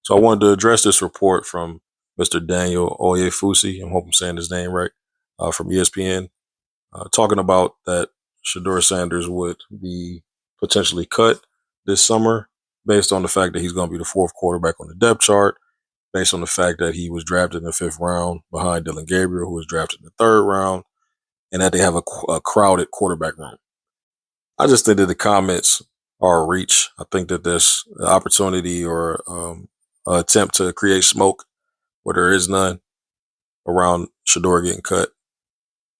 So I wanted to address this report from Mr. Daniel Oyefusi. I hope I'm saying his name right, from ESPN, talking about that Shedeur Sanders would be potentially cut this summer based on the fact that he's going to be the fourth quarterback on the depth chart, based on the fact that he was drafted in the fifth round behind Dylan Gabriel, who was drafted in the third round, and that they have a crowded quarterback room. I just think that the comments are a reach. I think that there's an opportunity or an attempt to create smoke where there is none around Shedeur getting cut.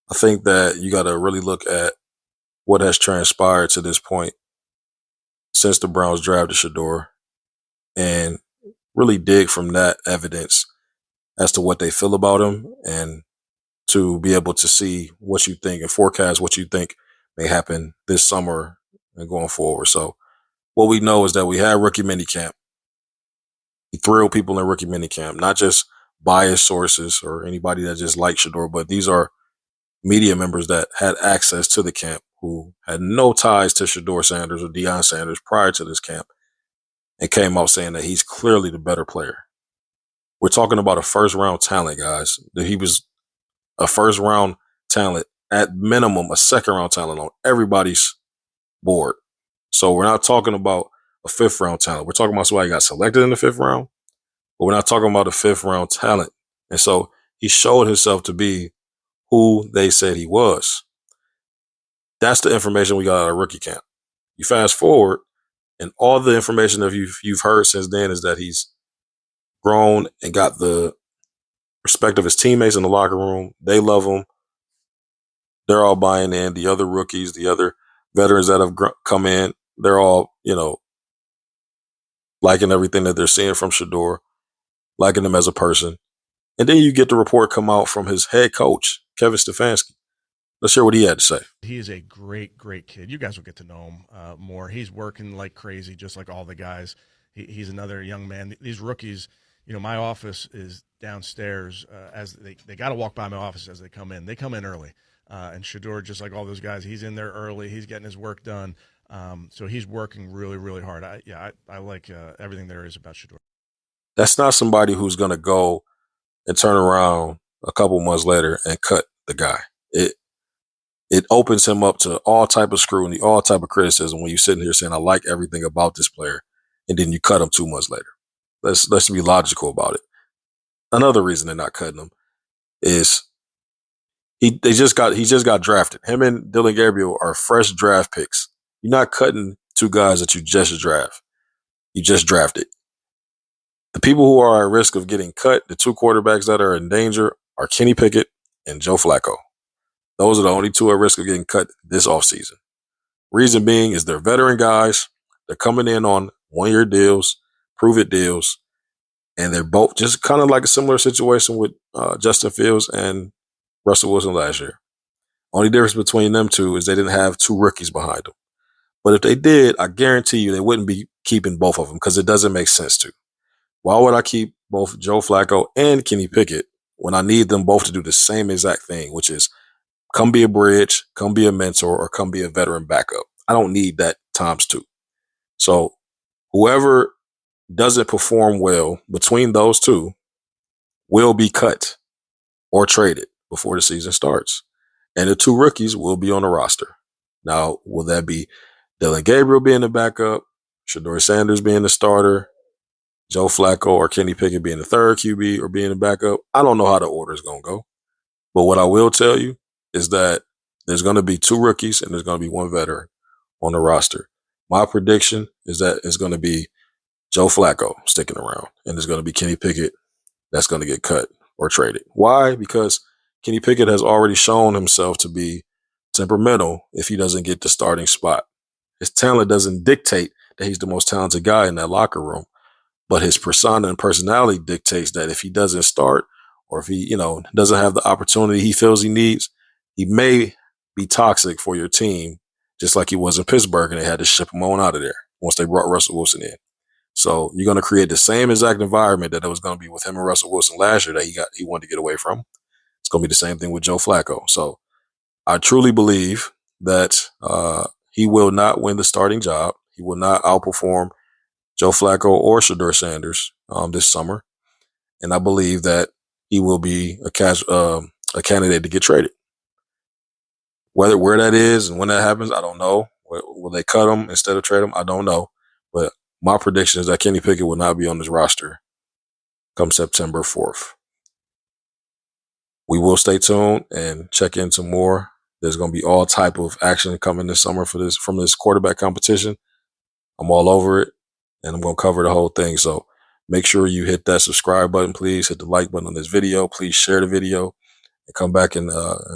I think that you got to really look at what has transpired to this point since the Browns drafted Shedeur and really dig from that evidence as to what they feel about him and to be able to see what you think and forecast what you think may happen this summer and going forward. So what we know is that we had rookie minicamp. He thrilled people in rookie minicamp, not just biased sources or anybody that just liked Shedeur, but these are media members that had access to the camp who had no ties to Shedeur Sanders or Deion Sanders prior to this camp and came out saying that he's clearly the better player. We're talking about a first round talent, guys. That he was a first round talent, at minimum, a second round talent on everybody's board. So we're not talking about a fifth round talent. We're talking about somebody who got selected in the fifth round, but we're not talking about a fifth round talent. And so he showed himself to be who they said he was. That's the information we got out of rookie camp. You fast forward, and all the information that you've heard since then is that he's grown and got the respect of his teammates in the locker room. They love him. They're all buying in. The other rookies, the other veterans that have come in, they're all, liking everything that they're seeing from Shedeur, liking him as a person. And then you get the report come out from his head coach, Kevin Stefanski. Let's hear what he had to say. He is a great, great kid. You guys will get to know him more. He's working like crazy, just like all the guys. He's another young man. These rookies, my office is downstairs. As they got to walk by my office as they come in. They come in early. And Shedeur, just like all those guys, he's in there early. He's getting his work done. So he's working really, really hard. I like everything there is about Shedeur. That's not somebody who's going to go and turn around a couple months later and cut the guy. It opens him up to all type of scrutiny, all type of criticism when you're sitting here saying, I like everything about this player, and then you cut him 2 months later. Let's be logical about it. Another reason they're not cutting him is he just got drafted. Him and Dylan Gabriel are fresh draft picks. You're not cutting two guys that you just draft. You just drafted. The people who are at risk of getting cut, the two quarterbacks that are in danger, are Kenny Pickett and Joe Flacco. Those are the only two at risk of getting cut this offseason. Reason being is they're veteran guys. They're coming in on one-year deals, prove-it deals, and they're both just kind of like a similar situation with Justin Fields and Russell Wilson last year. Only difference between them two is they didn't have two rookies behind them. But if they did, I guarantee you they wouldn't be keeping both of them because it doesn't make sense to. Why would I keep both Joe Flacco and Kenny Pickett when I need them both to do the same exact thing, which is come be a bridge, come be a mentor, or come be a veteran backup? I don't need that times two. So whoever doesn't perform well between those two will be cut or traded before the season starts. And the two rookies will be on the roster. Now, will that be Dylan Gabriel being the backup, Shedeur Sanders being the starter, Joe Flacco or Kenny Pickett being the third QB or being the backup? I don't know how the order is going to go. But what I will tell you is that there's going to be two rookies and there's going to be one veteran on the roster. My prediction is that it's going to be Joe Flacco sticking around, and it's going to be Kenny Pickett that's going to get cut or traded. Why? Because Kenny Pickett has already shown himself to be temperamental if he doesn't get the starting spot. His talent doesn't dictate that he's the most talented guy in that locker room, but his persona and personality dictates that if he doesn't start or if he, doesn't have the opportunity he feels he needs, he may be toxic for your team, just like he was in Pittsburgh, and they had to ship him on out of there once they brought Russell Wilson in. So you're going to create the same exact environment that it was going to be with him and Russell Wilson last year that he wanted to get away from. It's going to be the same thing with Joe Flacco. So I truly believe that he will not win the starting job. He will not outperform Joe Flacco or Shedeur Sanders. this summer, and I believe that he will be a candidate to get traded. Where that is and when that happens, I don't know. Will they cut him instead of trade him? I don't know. But my prediction is that Kenny Pickett will not be on this roster come September 4th. We will stay tuned and check into more. There's going to be all type of action coming this summer from this quarterback competition. I'm all over it, and I'm going to cover the whole thing. So make sure you hit that subscribe button, please. Hit the like button on this video. Please share the video and come back and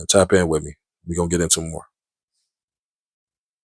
tap in with me. We're going to get into more.